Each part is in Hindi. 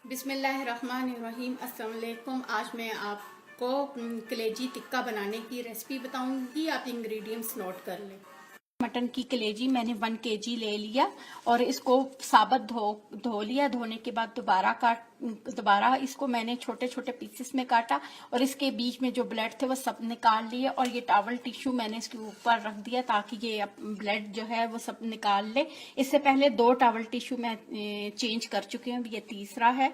बिस्मिल्लाहिर्रहमानिर्रहीम। अस्सलाम वालेकुम। आज मैं आपको कलेजी टिक्का बनाने की रेसिपी बताऊंगी। आप इंग्रेडिएंट्स नोट कर लें। मटन की कलेजी मैंने 1 kg ले लिया और इसको साबुत धो लिया। धोने के बाद दोबारा इसको मैंने छोटे छोटे पीसेस में काटा और इसके बीच में जो ब्लड थे वो सब निकाल लिए। और ये टॉवल टिश्यू मैंने इसके ऊपर रख दिया ताकि ये ब्लड जो है वो सब निकाल ले। इससे पहले 2 टॉवल टिश्यू मैं चेंज कर चुकी हूँ, ये तीसरा है।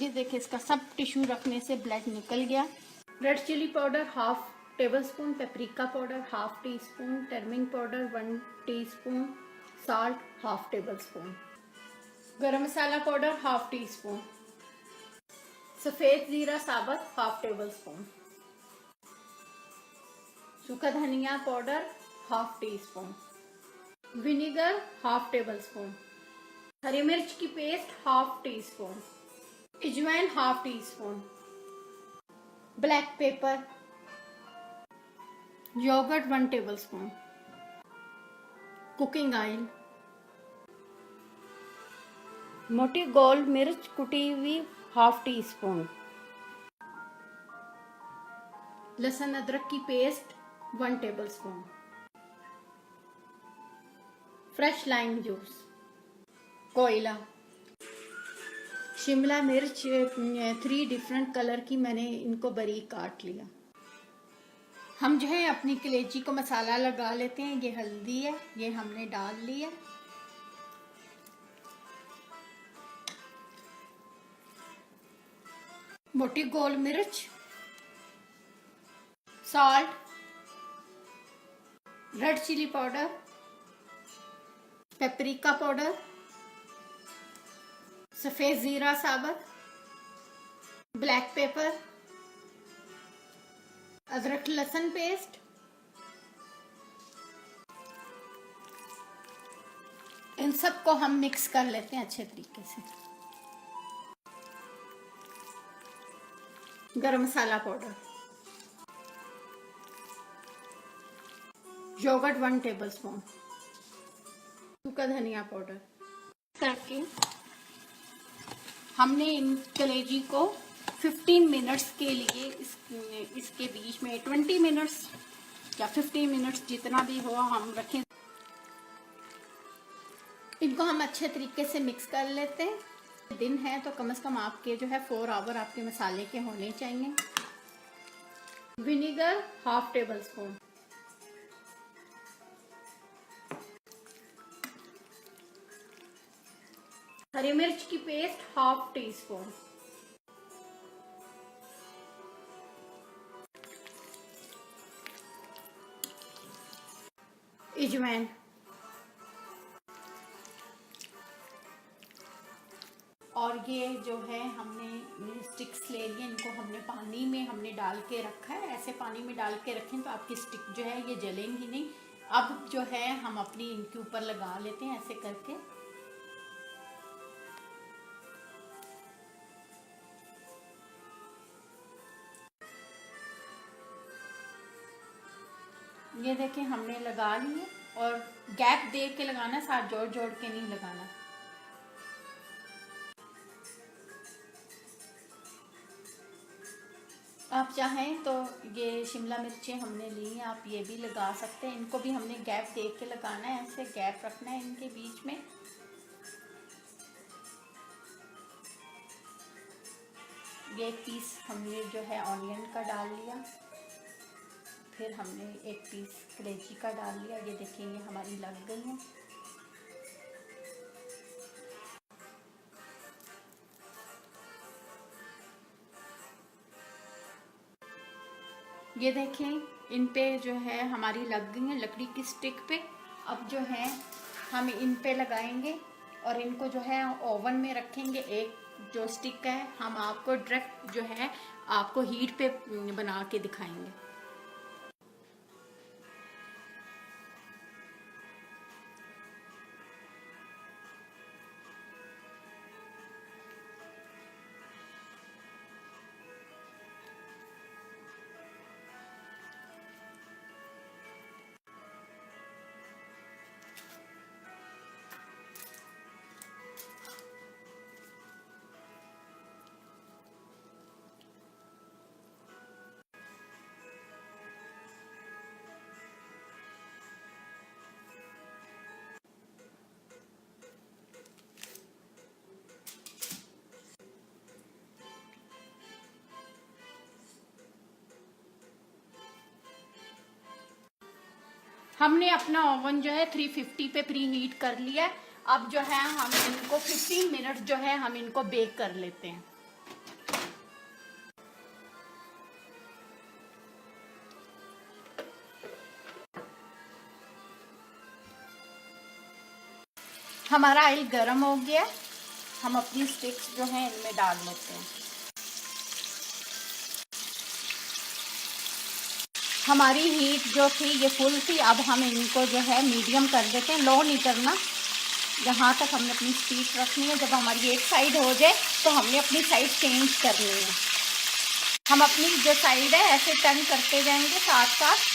ये देखिए, इसका सब टिश्यू रखने से ब्लड निकल गया। Red chilli powder 1/2 tablespoon, paprika powder 1/2 teaspoon, turmeric powder 1 teaspoon, salt 1/2 tablespoon, garam masala powder 1/2 teaspoon, सफेद जीरा साबुत 1/2 टेबलस्पून, सूखा धनिया पाउडर 1/2 टीस्पून, विनेगर 1/2 टेबलस्पून, हरी मिर्च की पेस्ट 1/2 टीस्पून, अजवाइन 1/2 teaspoon, black pepper, yogurt 1 tablespoon, cooking oil, मोटी गोल मिर्च कुटी हुई 1/2 टीस्पून, लहसुन अदरक की paste 1 tablespoon, fresh lime juice, कोयला, शिमला मिर्च 3 डिफरेंट कलर की मैंने इनको बारीक काट लिया। हम जो है अपनी कलेजी को मसाला लगा लेते हैं। ये हल्दी है, ये हमने डाल ली है। मोटी गोल मिर्च, salt, red chilli powder, paprika powder, सफेद जीरा साबुत, ब्लैक पेपर, अदरक लहसुन पेस्ट, इन सबको हम मिक्स कर लेते हैं अच्छे तरीके से। गरम मसाला पाउडर, योगर्ट 1 टेबलस्पून, सूखा धनिया पाउडर करके हमने इन कलेजी को 15 मिनट्स के लिए इसके बीच में 20 मिनट्स या 15 मिनट्स जितना भी हो हम रखें। इनको हम अच्छे तरीके से मिक्स कर लेते हैं। दिन है तो कम से कम आपके जो है 4 आवर आपके मसाले के होने चाहिए। विनेगर 1/2 टेबलस्पून, हरी मिर्च की पेस्ट 1/2 टीस्पून, अजवाइन, और ये जो है हमने स्टिक्स ले लिए। इनको हमने पानी में हमने डाल के रखा है। ऐसे पानी में डाल के रखें तो आपकी स्टिक जो है ये जलेंगी नहीं। अब जो है हम अपनी इनके ऊपर लगा लेते हैं ऐसे करके। ये देखें हमने लगा लिए और गैप दे के लगाना, साथ जोड़ जोड़ के नहीं लगाना। आप चाहें तो ये शिमला मिर्चें हमने ली हैं, आप ये भी लगा सकते हैं। इनको भी हमने गैप दे के लगाना है, ऐसे गैप रखना है इनके बीच में। ये एक पीस हमने जो है ऑनियन का डाल लिया, फिर हमने एक पीस कलेजी का डाल लिया। ये देखिए ये हमारी लग गई है। ये देखें इन पे जो है हमारी लग गई है लकड़ी की स्टिक पे। अब जो है हम इन पे लगाएंगे और इनको जो है ओवन में रखेंगे। एक जो स्टिक है हम आपको डायरेक्ट जो है आपको हीट पे बना के दिखाएंगे। हमने अपना ओवन जो है 350 पे प्री हीट कर लिया है। अब जो है हम इनको 15 मिनट जो है हम इनको बेक कर लेते हैं। हमारा ऑयल गर्म हो गया, हम अपनी स्टिक्स जो है इनमें डाल लेते हैं। हमारी हीट जो थी ये फुल थी, अब हम इनको जो है मीडियम कर देते हैं, लो नहीं करना। यहाँ तक हमने अपनी स्पीड रखनी है। जब हमारी एक साइड हो जाए तो हमने अपनी साइड चेंज करनी है। हम अपनी जो साइड है ऐसे टर्न करते जाएंगे साथ साथ।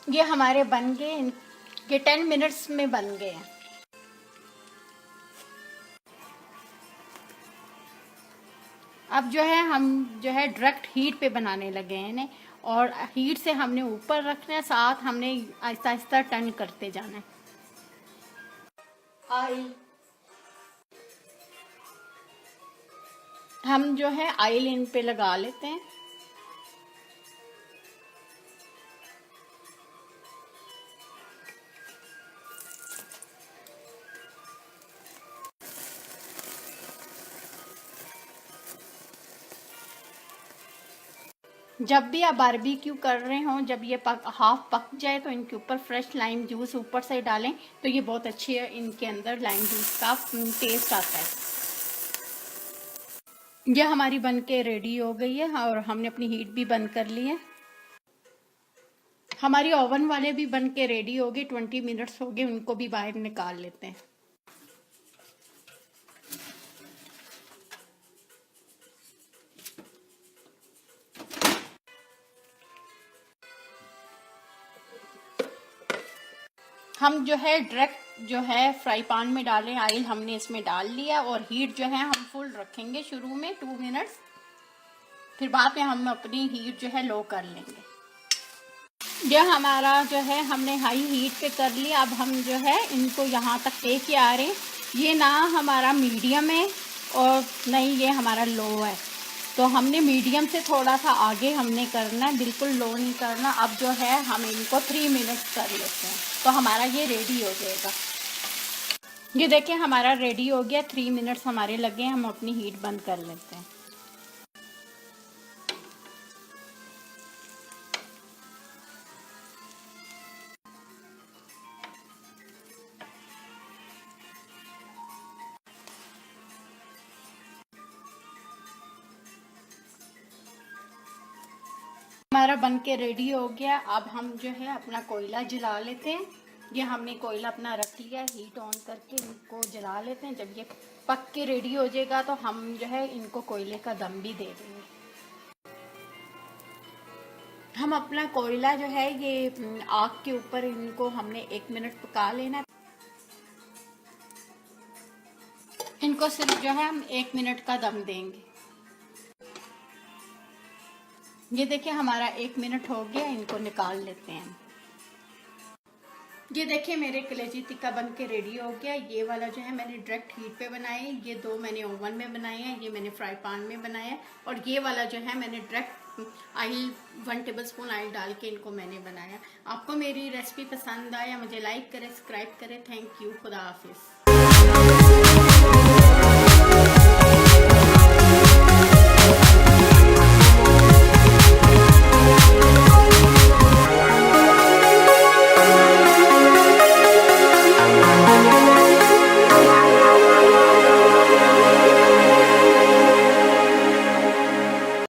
ये हमारे बन गए, ये 10 मिनट्स में बन गए हैं। अब जो है हम जो है डायरेक्ट हीट पे बनाने लगे हैं इन्हें, और हीट से हमने ऊपर रखना है, साथ हमने आहिस्ता आहिस्ता टर्न करते जाना है। ऑयल, हम जो है ऑयल इन पे लगा लेते हैं। जब भी आप बारबेक्यू कर रहे हो, जब ये हाफ पक जाए तो इनके ऊपर फ्रेश लाइम जूस ऊपर से डालें, तो ये बहुत अच्छी है, इनके अंदर लाइम जूस का टेस्ट आता है। ये हमारी बन के रेडी हो गई है और हमने अपनी हीट भी बंद कर ली है। हमारी ओवन वाले भी बन के रेडी हो गए, 20 मिनट्स हो गए, उनको भी बाहर निकाल लेते हैं। हम जो है डायरेक्ट जो है फ्राई पैन में डालें, ऑयल हमने इसमें डाल लिया और हीट जो है हम फुल रखेंगे शुरू में 2 मिनट्स, फिर बाद में हम अपनी हीट जो है लो कर लेंगे। यह हमारा जो है हमने हाई हीट पे कर लिया। अब हम जो है इनको यहाँ तक लेके आ रहे हैं। ये ना हमारा मीडियम है और नहीं ये हमारा लो है, तो हमने मीडियम से थोड़ा सा आगे हमने करना है, बिल्कुल लो नहीं करना। अब जो है हम इनको 3 मिनट्स कर लेते हैं तो हमारा ये रेडी हो जाएगा। ये देखिए हमारा रेडी हो गया, 3 मिनट्स हमारे लगे हैं। हम अपनी हीट बंद कर लेते हैं। हमारा बन के रेडी हो गया। अब हम जो है अपना कोयला जला लेते हैं। ये हमने कोयला अपना रख लिया, हीट ऑन करके इनको जला लेते हैं। जब ये पक के रेडी हो जाएगा तो हम जो है इनको कोयले का दम भी दे देंगे। हम अपना कोयला जो है ये आग के ऊपर इनको हमने 1 मिनट पका लेना। इनको सिर्फ जो है हम 1 मिनट का दम देंगे। ये देखिए हमारा 1 मिनट हो गया, इनको निकाल लेते हैं। ये देखिए मेरे कलेजी टिक्का बन के रेडी हो गया। ये वाला जो है मैंने डायरेक्ट हीट पे बनाए, ये 2 मैंने ओवन में बनाए हैं, ये मैंने फ्राई पैन में बनाया है, और ये वाला जो है मैंने डायरेक्ट ऑयल 1 टेबलस्पून ऑयल डाल के इनको मैंने बनाया। आपको मेरी रेसिपी पसंद आया, मुझे लाइक करें, सब्सक्राइब करें। थैंक यू, खुदा हाफिज।